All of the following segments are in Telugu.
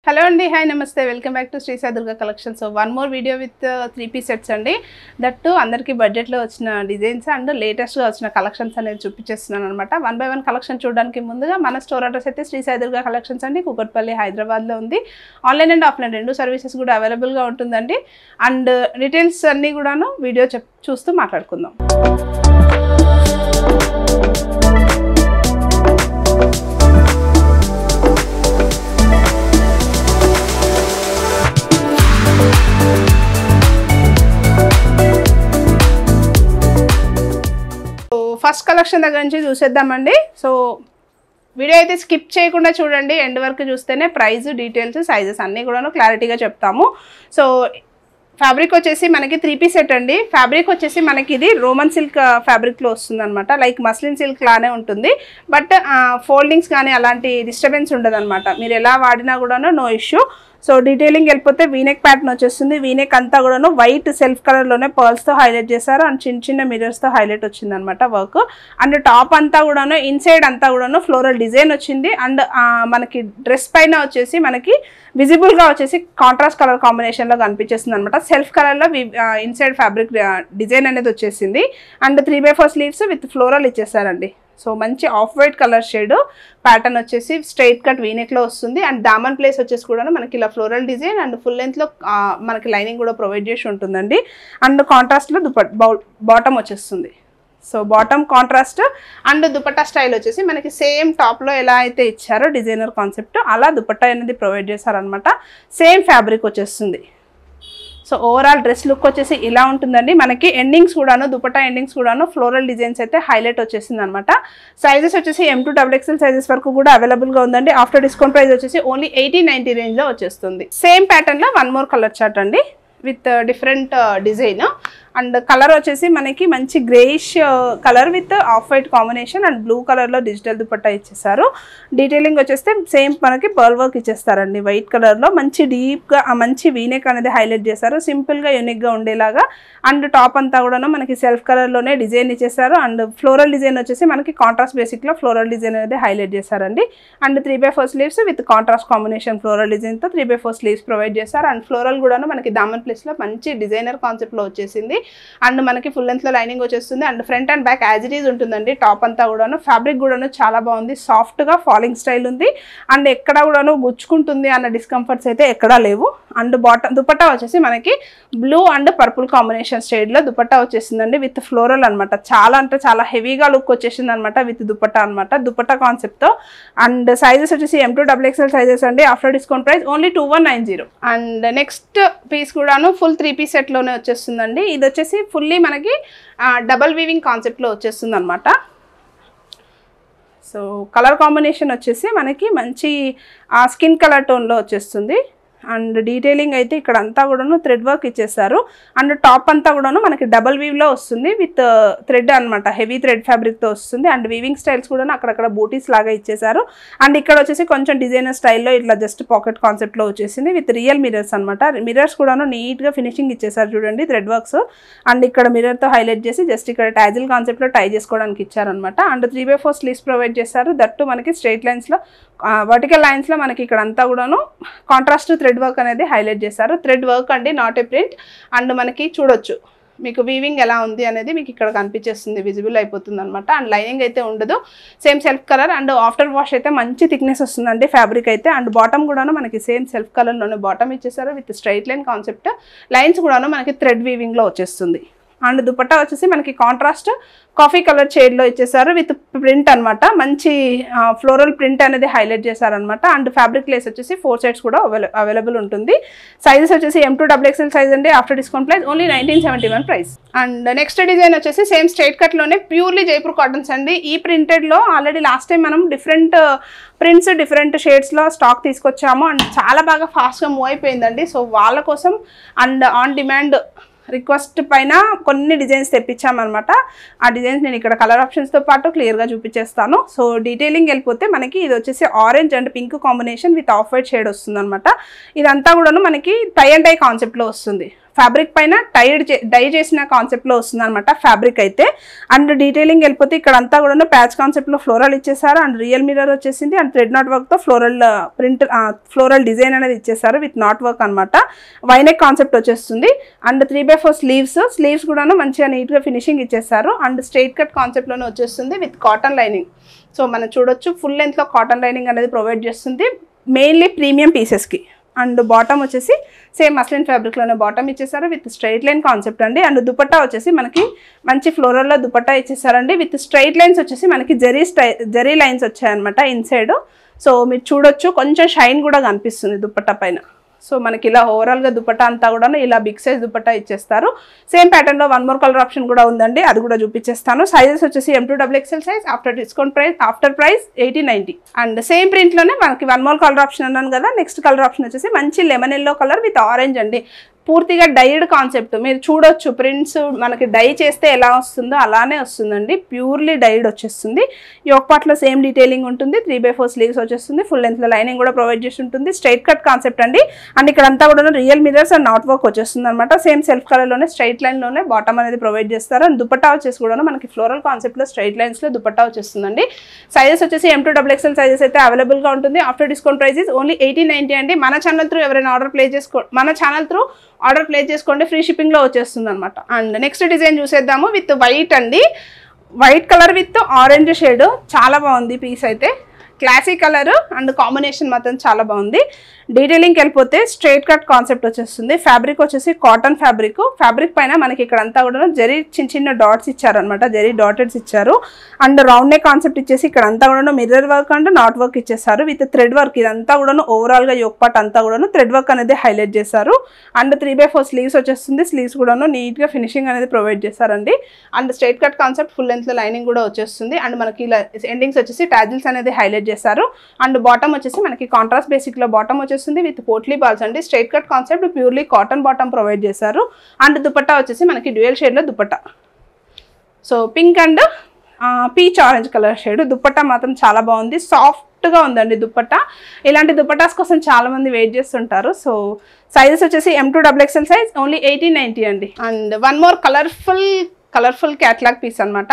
హలో అండి, హాయ్ నమస్తే, welcome back to Shri Sai Durga collection. So one more video with 3 sets అండి. దట్టు అందరికీ బడ్జెట్లో వచ్చిన డిజైన్స్ అండ్ లేటెస్ట్గా వచ్చిన కలెక్షన్స్ అనేది చూపించేస్తున్నాను అనమాట. 1 by 1 కలెక్షన్ చూడడానికి ముందుగా మన స్టోర్ అడ్రస్ అయితే శ్రీ సాయి దుర్గా కలెక్షన్స్ అండి, కూకట్పల్లి, హైదరాబాద్లో ఉంది. ఆన్లైన్ అండ్ ఆఫ్లైన్ రెండు సర్వీసెస్ కూడా అవైలబుల్గా ఉంటుందండి. అండ్ డీటెయిల్స్ అన్నీ కూడాను వీడియో చూస్తూ మాట్లాడుకుందాం. ఫస్ట్ కలెక్షన్ దగ్గర నుంచి చూసేద్దామండి. సో వీడియో అయితే స్కిప్ చేయకుండా చూడండి, ఎండ్ వరకు చూస్తేనే ప్రైస్, డీటెయిల్స్, సైజెస్ అన్నీ కూడా క్లారిటీగా చెప్తాము. సో ఫ్యాబ్రిక్ వచ్చేసి మనకి 3 పీస్ సెట్ అండి. ఫ్యాబ్రిక్ వచ్చేసి మనకి ఇది రోమన్ సిల్క్ ఫ్యాబ్రిక్లో వస్తుంది అనమాట. లైక్ మస్లిన్ సిల్క్ లానే ఉంటుంది, బట్ ఫోల్డింగ్స్ కానీ అలాంటి డిస్టర్బెన్స్ ఉండదు అనమాట. మీరు ఎలా వాడినా కూడాను నో ఇష్యూ. సో డీటెయిలింగ్ వెళ్ళిపోతే వీనెక్ ప్యాటర్న్ వచ్చేస్తుంది. వీనెక్ అంతా కూడాను వైట్ సెల్ఫ్ కలర్లోనే పర్ల్స్తో హైలైట్ చేశారు అండ్ చిన్న చిన్న మిరర్స్తో హైలైట్ వచ్చింది అనమాట వర్క్. అండ్ టాప్ అంతా కూడాను ఇన్సైడ్ అంతా కూడాను ఫ్లోరల్ డిజైన్ వచ్చింది. అండ్ మనకి డ్రెస్ పైన వచ్చేసి మనకి విజిబుల్గా వచ్చేసి కాంట్రాస్ట్ కలర్ కాంబినేషన్లో కనిపించేస్తుంది అనమాట. సెల్ఫ్ కలర్లో ఇన్సైడ్ ఫ్యాబ్రిక్ డిజైన్ అనేది వచ్చేసింది. అండ్ 3/4 స్లీవ్స్ విత్ ఫ్లోరల్ ఇచ్చేసారండి. సో మంచి off white colour shade pattern వచ్చేసి స్ట్రైట్ కట్ వీనెక్లో వస్తుంది. అండ్ దామన్ ప్లేస్ వచ్చేసి కూడా మనకి ఇలా ఫ్లోరల్ డిజైన్ అండ్ ఫుల్ లెంత్లో మనకి లైనింగ్ కూడా ప్రొవైడ్ చేసి ఉంటుందండి. అండ్ కాంట్రాస్ట్లో బాటమ్ వచ్చేస్తుంది. So bottom contrast and dupatta style వచ్చేసి మనకి సేమ్ టాప్లో ఎలా అయితే ఇచ్చారో డిజైనర్ కాన్సెప్ట్ అలా దుపట్టా అనేది ప్రొవైడ్ చేశారనమాట. సేమ్ ఫ్యాబ్రిక్ వచ్చేస్తుంది. సో ఓవరాల్ డ్రెస్ లుక్ వచ్చేసి ఇలా ఉంటుందండి. మనకి ఎండింగ్స్ కూడాను దుపట్టా ఎండింగ్స్ కూడాను ఫ్లోరల్ డిజైన్స్ అయితే హైలైట్ వచ్చేసింది అనమాట. సైజెస్ వచ్చేసి M to XXL సైజెస్ వరకు కూడా అవైలబుల్గా ఉందండి. ఆఫ్టర్ డిస్కౌంట్ ప్రైస్ వచ్చేసి ఓన్లీ 80-90 రేంజ్లో వచ్చేస్తుంది. సేమ్ ప్యాటర్న్లో 1 more కలర్ చార్ట్ అండి with different design. And colour వచ్చేసి మనకి మంచి greyish colour with off white combination and blue కలర్లో డిజిటల్ దుపట్టా ఇచ్చేసారు. డీటెయిలింగ్ వచ్చేస్తే సేమ్ మనకి పర్ల్ వర్క్ ఇచ్చేస్తారండి వైట్ కలర్లో. మంచి డీప్గా మంచి వీనెక్ అనేది హైలైట్ చేశారు, సింపుల్గా యూనిక్గా ఉండేలాగా. అండ్ టాప్ అంతా కూడా మనకి సెల్ఫ్ కలర్లోనే డిజైన్ ఇచ్చేసారు. అండ్ ఫ్లోరల్ డిజైన్ వచ్చేసి మనకి కాంట్రాస్ట్ బేసిక్లో ఫ్లోరల్ డిజైన్ అనేది హైలైట్ చేశారండి. And 3/4 sleeves with contrast combination floral డిజైన్తో 3/4 స్లీవ్స్ ప్రొవైడ్ చేశారు. అండ్ ఫ్లోరల్ కూడా మనకి దామన్ ప్లేస్లో మంచి డిజైనర్ కాన్సెప్ట్లో వచ్చేసింది. అండ్ మనకి ఫుల్ లెంత్లో లైనింగ్ వచ్చేస్తుంది. And front and back as it is ఉంటుందండి. టాప్ అంతా కూడాను ఫ్యాబ్రిక్ కూడాను చాలా బాగుంది, సాఫ్ట్గా ఫాలింగ్ స్టైల్ ఉంది. అండ్ ఎక్కడ కూడాను గుచ్చుకుంటుంది అన్న డిస్కంఫర్ట్స్ అయితే ఎక్కడా లేవు. అండ్ బాటమ్ దుపట్టా వచ్చేసి మనకి బ్లూ అండ్ పర్పుల్ కాంబినేషన్ షేడ్లో దుపట్టా వచ్చేసిందండి విత్ ఫ్లోరల్ అనమాట. చాలా అంటే చాలా హెవీగా లుక్ వచ్చేసింది అనమాట విత్ దుపట్టా అనమాట, దుపట్టా కాన్సెప్ట్తో. అండ్ సైజెస్ వచ్చేసి M to XXL సైజెస్ అండి. After discount price only 2190. And next piece కూడాను ఫుల్ 3 పీస్ సెట్లోనే వచ్చేస్తుందండి. ఇది వచ్చేసి ఫుల్లీ మనకి డబల్ వీవింగ్ కాన్సెప్ట్లో వచ్చేస్తుంది అనమాట. సో కలర్ కాంబినేషన్ వచ్చేసి మనకి మంచి స్కిన్ కలర్ టోన్లో వచ్చేస్తుంది. అండ్ డీటెయిలింగ్ అయితే ఇక్కడ అంతా కూడాను థ్రెడ్ వర్క్ ఇచ్చేసారు. అండ్ టాప్ అంతా కూడాను మనకి డబల్ వీవ్లో వస్తుంది విత్ థ్రెడ్ అనమాట, హెవీ థ్రెడ్ ఫ్యాబ్రిక్తో వస్తుంది. అండ్ వీవింగ్ స్టైల్స్ కూడా అక్కడక్కడ బూటీస్ లాగా ఇచ్చేసారు. అండ్ ఇక్కడ వచ్చేసి కొంచెం డిజైనర్ స్టైల్లో ఇట్లా జస్ట్ పాకెట్ కాన్సెప్ట్లో వచ్చేసింది విత్ రియల్ మిరర్స్ అనమాట. మిరర్స్ కూడాను నీట్గా ఫినిషింగ్ ఇచ్చేసారు చూడండి, థ్రెడ్ వర్క్స్. అండ్ ఇక్కడ మిరర్తో హైలైట్ చేసి జస్ట్ ఇక్కడ టాజిల్ కాన్సెప్ట్లో టై చేసుకోవడానికి ఇచ్చారనమాట. అండ్ 3/4 స్లీవ్స్ ప్రొవైడ్ చేశారు. దట్టు మనకి స్ట్రైట్ లైన్స్లో వర్టికల్ లైన్స్లో మనకి ఇక్కడ అంతా కూడాను కాంట్రాస్ట్ థ్రెడ్ వర్క్ అనేది హైలైట్ చేశారు. థ్రెడ్ వర్క్ అండి, నాట్ ఏ ప్రింట్. అండ్ మనకి చూడొచ్చు మీకు వీవింగ్ ఎలా ఉంది అనేది మీకు ఇక్కడ కనిపించేస్తుంది, విజిబుల్ అయిపోతుంది అనమాట. అండ్ లైనింగ్ అయితే ఉండదు, same self colour. And after wash అయితే మంచి థిక్నెస్ వస్తుందండి ఫ్యాబ్రిక్ అయితే. అండ్ బాటమ్ కూడాను మనకి సేమ్ సెల్ఫ్ కలర్లోనే బాటమ్ ఇచ్చేసారు with straight line concept. Lines కూడాను మనకి థ్రెడ్ వీవింగ్లో వచ్చేస్తుంది. అండ్ దుపట్టా వచ్చేసి మనకి కాంట్రాస్ట్ కాఫీ కలర్ షేడ్లో ఇచ్చేసారు విత్ ప్రింట్ అనమాట. మంచి ఫ్లోరల్ ప్రింట్ అనేది హైలైట్ చేశారనమాట. అండ్ ఫ్యాబ్రిక్ లేస్ వచ్చేసి 4 సైడ్స్ కూడా అవైలబుల్ ఉంటుంది. సైజెస్ వచ్చేసి M to XXL సైజ్ అండి. After discount price only 1971 price. And next design వచ్చేసి సేమ్ స్ట్రైట్ కట్లోనే ప్యూర్లీ జైపూర్ కాటన్స్ అండి. ఈ ప్రింటెడ్లో ఆల్రెడీ లాస్ట్ టైం మనం డిఫరెంట్ ప్రింట్స్ డిఫరెంట్ షేడ్స్లో స్టాక్ తీసుకొచ్చాము. అండ్ చాలా బాగా ఫాస్ట్గా మూవ్ అయిపోయిందండి. సో వాళ్ళ కోసం అండ్ ఆన్ డిమాండ్ రిక్వెస్ట్ పైన కొన్ని డిజైన్స్ తెప్పించామన్నమాట. ఆ డిజైన్స్ నేను ఇక్కడ కలర్ ఆప్షన్స్తో పాటు క్లియర్గా చూపించేస్తాను. సో డీటెయిలింగ్ వెళ్ళిపోతే మనకి ఇది వచ్చేసి orange and pink combination with off white shade వస్తుంది అనమాట. ఇదంతా కూడాను మనకి టై అండ్ డై కాన్సెప్ట్లో వస్తుంది. ఫ్యాబ్రిక్ పైన డై చేసిన కాన్సెప్ట్లో వస్తుంది అనమాట ఫ్యాబ్రిక్ అయితే. అండ్ డీటెయిలింగ్ వెళ్ళిపోతే ఇక్కడ అంతా కూడా ప్యాచ్ కాన్సెప్ట్లో ఫ్లోరల్ ఇచ్చేసారు. అండ్ రియల్ మిర్రర్ వచ్చేసింది. అండ్ థ్రెడ్ నాట్ వర్క్తో ఫ్లోరల్ డిజైన్ అనేది ఇచ్చేసారు విత్ నాట్ వర్క్ అనమాట. వైనెక్ కాన్సెప్ట్ వచ్చేస్తుంది. అండ్ 3/4 స్లీవ్స్ కూడాను మంచిగా నీట్గా ఫినిషింగ్ ఇచ్చేసారు. అండ్ స్ట్రైట్ కట్ కాన్సెప్ట్లోనే వచ్చేస్తుంది విత్ కాటన్ లైనింగ్. సో మనం చూడొచ్చు ఫుల్ లెంత్లో కాటన్ లైనింగ్ అనేది ప్రొవైడ్ చేస్తుంది మెయిన్లీ ప్రీమియం పీసెస్కి. అండ్ బాటమ్ వచ్చేసి సేమ్ మస్లిన్ ఫ్యాబ్రిక్లోనే బాటమ్ ఇచ్చేసారు విత్ స్ట్రైట్ లైన్ కాన్సెప్ట్ అండి. అండ్ దుపట్టా వచ్చేసి మనకి మంచి ఫ్లోరల్లో దుపట్టా ఇచ్చేసారండి విత్ స్ట్రైట్ లైన్స్ వచ్చేసి మనకి జరీ లైన్స్ వచ్చాయన్నమాట ఇన్సైడ్. సో మీరు చూడొచ్చు కొంచెం షైన్ కూడా కనిపిస్తుంది దుపట్టా పైన. సో మనకి ఇలా ఓవరాల్గా దుపట్టా అంతా కూడా ఇలా బిగ్ సైజ్ దుపట్టా ఇచ్చేస్తారు. సేమ్ ప్యాటర్న్లో 1 more కలర్ ఆప్షన్ కూడా ఉందండి, అది కూడా చూపించేస్తాను. సైజెస్ వచ్చేసి M2XXL size after price 80-90. And same ప్రింట్లోనే మనకి 1 more కలర్ ఆప్షన్ అన్నాను కదా. నెక్స్ట్ కలర్ ఆప్షన్ వచ్చేసి మంచి lemon yellow colour with orange అండి. పూర్తిగా డైడ్ కాన్సెప్ట్ మీరు చూడొచ్చు. ప్రింట్స్ మనకి డై చేస్తే ఎలా వస్తుందో అలానే వస్తుందండి, ప్యూర్లీ డైడ్ వచ్చేస్తుంది. యోక్ పార్ట్లో సేమ్ డీటెయిలింగ్ ఉంటుంది. 3/4 స్లీవ్స్ వచ్చేస్తుంది. ఫుల్ లెంత్లో లైనింగ్ కూడా ప్రొవైడ్ చేసి ఉంటుంది. స్ట్రైట్ కట్ కాన్సెప్ట్ అండి. అండ్ ఇక్కడ అంతా కూడా real mirrors and knot work వచ్చేస్తుంది అనమాట. సేమ్ సెల్ఫ్ కలర్లోనే స్ట్రైట్ లైన్లోనే బాటమ్ అనేది ప్రొవైడ్ చేస్తారు. అండ్ దుపట్టా వచ్చేసి కూడా మనకి ఫ్లోరల్ కాన్సెప్ట్లో స్ట్రైట్ లైన్స్లో దుపట్టా వచ్చేస్తుందండి. సైజెస్ వచ్చేసి M2XXL సైజెస్ అయితే అవైలబుల్గా ఉంటుంది. After discount price is only 80-90 అండి. మన ఛానల్ త్రూ ఎవరైనా ఆర్డర్ ప్లేస్ చేసుకోండి, ఫ్రీ షిప్పింగ్లో వచ్చేస్తుంది అనమాట. అండ్ నెక్స్ట్ డిజైన్ చూసేద్దాము విత్ వైట్ అండి. White colour with orange shade చాలా బాగుంది పీస్ అయితే. క్లాసిక్ కలర్ అండ్ కాంబినేషన్ మాత్రం చాలా బాగుంది. డీటెయిలింగ్కి వెళ్ళిపోతే స్ట్రైట్ కట్ కాన్సెప్ట్ వచ్చేస్తుంది. ఫ్యాబ్రిక్ వచ్చేసి కాటన్ ఫ్యాబ్రిక్ పైన మనకి ఇక్కడ అంతా కూడా జరీ చిన్న డాట్స్ ఇచ్చారనమాట, జరీ డాటెడ్స్ ఇచ్చారు. అండ్ రౌండ్ నెక్ కాన్సెప్ట్ ఇచ్చేసి ఇక్కడ అంతా కూడా mirror work and knot work ఇచ్చేసారు విత్ థ్రెడ్ వర్క్. ఇదంతా కూడా ఓవరాల్గా యోక్ పార్ట్ అంతా కూడా థ్రెడ్ వర్క్ అనేది హైలైట్ చేశారు. అండ్ 3/4 స్లీవ్స్ వచ్చేస్తుంది. స్లీవ్స్ కూడా నీట్గా ఫినిషింగ్ అనేది ప్రొవైడ్ చేశారండి. And straight cut concept full లెంత్లో లైనింగ్ కూడా వచ్చేస్తుంది. అండ్ మనకి ఇలా ఎండింగ్స్ వచ్చేసి టాజిల్స్ అనేది హైలైట్ చేశారు. అండ్ బాటమ్ వచ్చేసి మనకి కాంట్రాస్ట్ బేసిక్లో బాటమ్ వచ్చేస్తుంది విత్ పోట్లీ బాల్స్ అండి. Straight cut concept purely cotton bottom provide చేశారు. అండ్ దుపట్టా వచ్చేసి మనకి డ్యూయల్ షేడ్లో dupatta. So pink and peach orange colour shade. Dupatta మాత్రం చాలా బాగుంది, సాఫ్ట్గా ఉందండి దుపట్టా. ఇలాంటి దుపట్టాస్ కోసం చాలామంది వెయిట్ చేస్తుంటారు. సో సైజెస్ వచ్చేసి M2XXL సైజ్ ఓన్లీ 80-90 అండి. And 1 more colourful catalogue piece అనమాట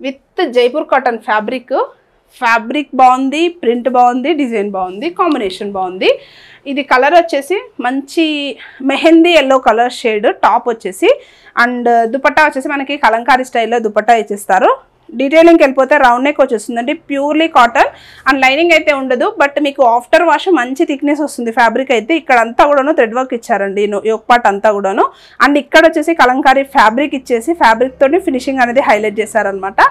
విత్ జైపూర్ కాటన్ ఫ్యాబ్రిక్ బాగుంది, ప్రింట్ బాగుంది, డిజైన్ బాగుంది, కాంబినేషన్ బాగుంది. ఇది కలర్ వచ్చేసి మంచి mehndi yellow colour shade top వచ్చేసి. అండ్ దుపట్టా వచ్చేసి మనకి కలంకారీ స్టైల్లో దుపట్టా ఇచ్చేస్తారు. డీటెయిలింగ్కి వెళ్ళిపోతే రౌండ్ నెక్ వచ్చేస్తుందండి, ప్యూర్లీ కాటన్. అండ్ లైనింగ్ అయితే ఉండదు, బట్ మీకు ఆఫ్టర్ వాష్ మంచి థిక్నెస్ వస్తుంది ఫ్యాబ్రిక్ అయితే. ఇక్కడ అంతా కూడాను థ్రెడ్ వర్క్ ఇచ్చారండి యోక్ పార్ట్ అంతా కూడాను. అండ్ ఇక్కడ వచ్చేసి కలంకారీ ఫ్యాబ్రిక్ ఇచ్చేసి ఫ్యాబ్రిక్ తోటి ఫినిషింగ్ అనేది హైలైట్ చేశారనమాట.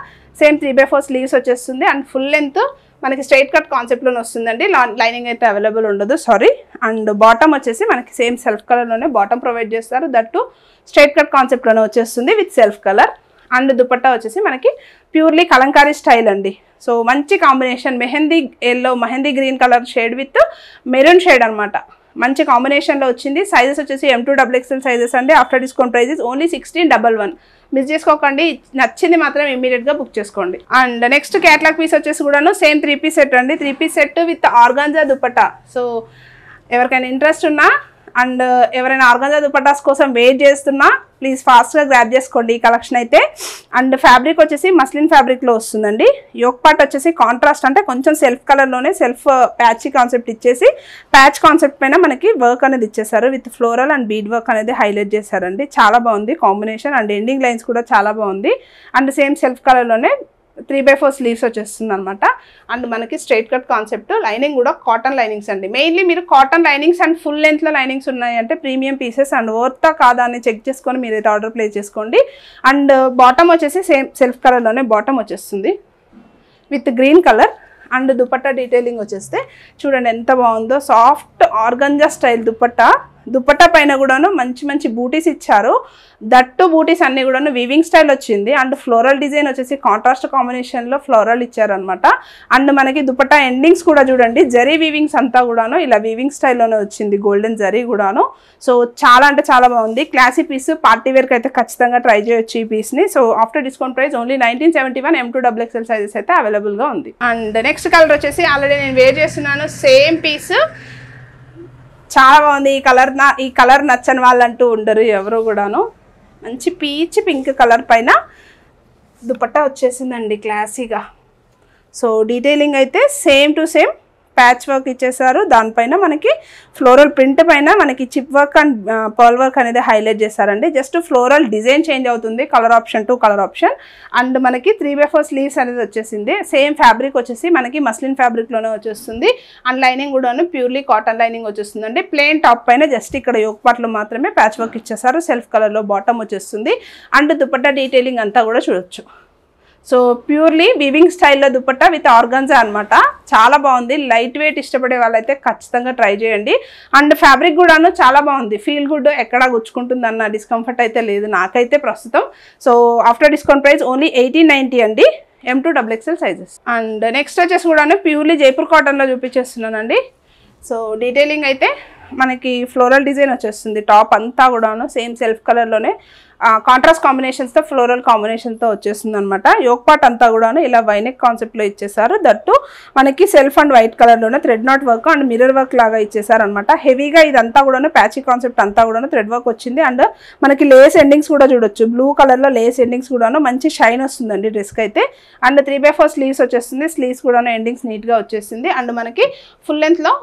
సేమ్ 3/4 స్లీవ్స్ వచ్చేస్తుంది. అండ్ ఫుల్ లెంత్ మనకి స్ట్రైట్ కట్ కాన్సెప్ట్లోనే వస్తుందండి, లైనింగ్ అయితే అవైలబుల్ ఉండదు, సారీ. అండ్ బాటమ్ వచ్చేసి మనకి సేమ్ సెల్ఫ్ కలర్లోనే బాటమ్ ప్రొవైడ్ చేస్తారు. దట్టు స్ట్రైట్ కట్ కాన్సెప్ట్లోనే వచ్చేస్తుంది with self colour. And dupatta వచ్చేసి మనకి ప్యూర్లీ కలంకారీ స్టైల్ అండి. సో మంచి combination mehndi green colour shade with maroon shade అనమాట. మంచి కాంబినేషన్లో వచ్చింది. సైజెస్ వచ్చేసి M2XXL సైజెస్ అండి. After discount prices only 1611. Miss చేసుకోకండి, నచ్చింది మాత్రం ఇమీడియట్గా బుక్ చేసుకోండి. అండ్ నెక్స్ట్ క్యాట్లాగ్ పీస్ వచ్చేసి కూడాను సేమ్ 3-piece సెట్ అండి. 3-piece set with organza dupatta. So ఎవరికైనా ఇంట్రెస్ట్ ఉన్నా అండ్ ఎవరైనా ఆర్గాంజా దుపట్టాస్ కోసం వెయిట్ చేస్తున్నా ప్లీజ్ ఫాస్ట్గా గ్రాప్ చేసుకోండి ఈ కలెక్షన్ అయితే. అండ్ ఫ్యాబ్రిక్ వచ్చేసి మస్లిన్ ఫ్యాబ్రిక్లో వస్తుందండి. యోక్ పార్ట్ వచ్చేసి కాంట్రాస్ట్ అంటే కొంచెం సెల్ఫ్ కలర్లోనే సెల్ఫ్ ప్యాచీ కాన్సెప్ట్ ఇచ్చేసి ప్యాచ్ కాన్సెప్ట్ పైన మనకి వర్క్ అనేది ఇచ్చేసారు with floral and bead work అనేది హైలైట్ చేశారండి. చాలా బాగుంది కాంబినేషన్. అండ్ ఎండింగ్ లైన్స్ కూడా చాలా బాగుంది. అండ్ సేమ్ సెల్ఫ్ కలర్లోనే 3/4 స్లీవ్స్ వచ్చేస్తుంది అనమాట. అండ్ మనకి స్ట్రైట్ కట్ కాన్సెప్ట్, లైనింగ్ కూడా కాటన్ లైనింగ్స్ అండి. మెయిన్లీ మీరు కాటన్ లైనింగ్స్ అండ్ ఫుల్ లెంత్లో లైనింగ్స్ ఉన్నాయంటే ప్రీమియం పీసెస్ అండ్ వర్తా కాదా అని చెక్ చేసుకొని మీరు అయితే ఆర్డర్ ప్లేస్ చేసుకోండి. అండ్ బాటమ్ వచ్చేసి సేమ్ సెల్ఫ్ కలర్లోనే బాటమ్ వచ్చేస్తుంది with green colour. And dupatta detailing వచ్చేస్తే చూడండి ఎంత బాగుందో, సాఫ్ట్ ఆర్గంజా స్టైల్ దుపట్టా పైన కూడాను మంచి బూటీస్ ఇచ్చారు. దట్టు బూటీస్ అన్ని కూడాను వీవింగ్ స్టైల్ వచ్చింది. అండ్ ఫ్లోరల్ డిజైన్ వచ్చేసి కాంట్రాస్ట్ కాంబినేషన్లో ఫ్లోరల్ ఇచ్చారనమాట. అండ్ మనకి దుపట్టా ఎండింగ్స్ కూడా చూడండి జరీ వీవింగ్స్ అంతా కూడాను ఇలా వీవింగ్ స్టైల్లోనే వచ్చింది, గోల్డెన్ జరీ కూడాను. సో చాలా అంటే చాలా బాగుంది. క్లాసీ పీస్, పార్టీ వేర్కి అయితే ఖచ్చితంగా ట్రై చేయొచ్చు ఈ పీస్ని. So after discount price only 1971. M2XXL sizes అయితే అవైలబుల్గా ఉంది. అండ్ నెక్స్ట్ కలర్ వచ్చేసి ఆల్రెడీ నేను వేర్ చేస్తున్నాను సేమ్ పీస్ చాలా బాగుంది. ఈ కలర్ నచ్చని వాళ్ళంటూ ఉండరు ఎవరు కూడాను. మంచి పీచ్ పింక్ కలర్ పైన దుపట్టా వచ్చేసిందండి క్లాసీగా. సో డీటెయిలింగ్ అయితే same to same patch work ఇచ్చేసారు. దానిపైన మనకి ఫ్లోరల్ ప్రింట్ పైన మనకి chip work and pearl work అనేది హైలైట్ చేశారండి. జస్ట్ ఫ్లోరల్ డిజైన్ చేంజ్ అవుతుంది, colour option to colour option. And మనకి 3/4 స్లీవ్స్ అనేది వచ్చేసింది. సేమ్ ఫ్యాబ్రిక్ వచ్చేసి మనకి మస్లిన్ ఫ్యాబ్రిక్లోనే వచ్చేస్తుంది. అండ్ లైనింగ్ కూడాను ప్యూర్లీ కాటన్ లైనింగ్ వచ్చేస్తుందండి. ప్లెయిన్ టాప్ పైన జస్ట్ ఇక్కడ యోక్ పార్ట్లో మాత్రమే ప్యాచ్ వర్క్ ఇచ్చేసారు. సెల్ఫ్ కలర్లో బాటమ్ వచ్చేస్తుంది. అండ్ దుపట్టా డీటెయిలింగ్ అంతా కూడా చూడొచ్చు. సో ప్యూర్లీ వీవింగ్ స్టైల్లో దుపట్టా విత్ ఆర్గాన్జా అనమాట. చాలా బాగుంది. లైట్ వెయిట్ ఇష్టపడే వాళ్ళైతే ఖచ్చితంగా ట్రై చేయండి. అండ్ ఫ్యాబ్రిక్ కూడాను చాలా బాగుంది. ఫీల్ గుడ్, ఎక్కడా గుచ్చుకుంటుంది అన్న డిస్కంఫర్ట్ అయితే లేదు నాకైతే ప్రస్తుతం. So after discount price only 1890 అండి, M2XXL సైజెస్. అండ్ నెక్స్ట్ వచ్చేసి కూడాను ప్యూర్లీ జైపూర్ కాటన్లో చూపించేస్తున్నానండి. సో డీటెయిలింగ్ అయితే మనకి ఫ్లోరల్ డిజైన్ వచ్చేస్తుంది. టాప్ అంతా కూడాను సేమ్ సెల్ఫ్ కలర్లోనే కాంట్రాస్ట్ కాంబినేషన్స్తో ఫ్లోరల్ కాంబినేషన్తో వచ్చేస్తుంది అనమాట. యోక్ పార్ట్ అంతా కూడాను ఇలా వైనెక్ కాన్సెప్ట్లో ఇచ్చేసారు. దట్టు మనకి సెల్ఫ్ అండ్ వైట్ కలర్లోనే thread knot work and mirror work లాగా ఇచ్చేసారు అనమాట. హెవీగా ఇదంతా కూడాను ప్యాచీ కాన్సెప్ట్ అంతా కూడాను థ్రెడ్ వర్క్ వచ్చింది. అండ్ మనకి లేస్ ఎండింగ్స్ కూడా చూడొచ్చు. బ్లూ కలర్లో లేస్ ఎండింగ్స్ కూడాను మంచి షైన్ వస్తుందండి డ్రెస్కి అయితే. అండ్ 3/4 స్లీవ్స్ వచ్చేస్తుంది. స్లీవ్స్ కూడాను ఎండింగ్స్ నీట్గా వచ్చేసింది. అండ్ మనకి ఫుల్ లెంత్లో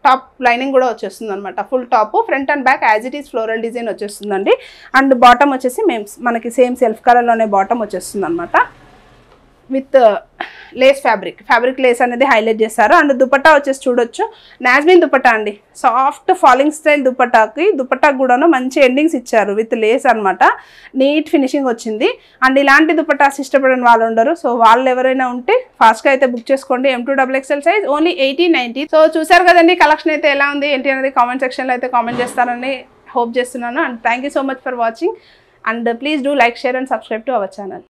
టాప్ లైనింగ్ కూడా వచ్చేస్తుంది అనమాట. Full top front and back as it is floral design వచ్చేస్తుందండి. అండ్ బాటమ్ వచ్చేసి మనకి సేమ్ సెల్ఫ్ కలర్లోనే బాటమ్ వచ్చేస్తుంది అనమాట విత్ లేస్ ఫ్యాబ్రిక్ లేస్ అనేది హైలైట్ చేస్తారు. అండ్ దుపట్టా వచ్చేసి చూడొచ్చు నాజ్మిన్ దుపట్టా అండి. సాఫ్ట్ ఫాలింగ్ స్టైల్ దుపట్టా కూడాను మంచి ఎండింగ్స్ ఇచ్చారు విత్ లేస్ అనమాట. నీట్ ఫినిషింగ్ వచ్చింది. అండ్ ఇలాంటి దుపట్టాస్ ఇష్టపడిన వాళ్ళు ఉండరు. సో వాళ్ళు ఎవరైనా ఉంటే ఫాస్ట్గా అయితే బుక్ చేసుకోండి. M2XXL size only 1890. సో చూసారు కదండి కలెక్షన్ అయితే ఎలా ఉంది ఏంటి అనేది కామెంట్ సెక్షన్లో అయితే కామెంట్ చేస్తారని హోప్ చేస్తున్నాను. And thank you so much for watching. And please do like, share and subscribe to our channel.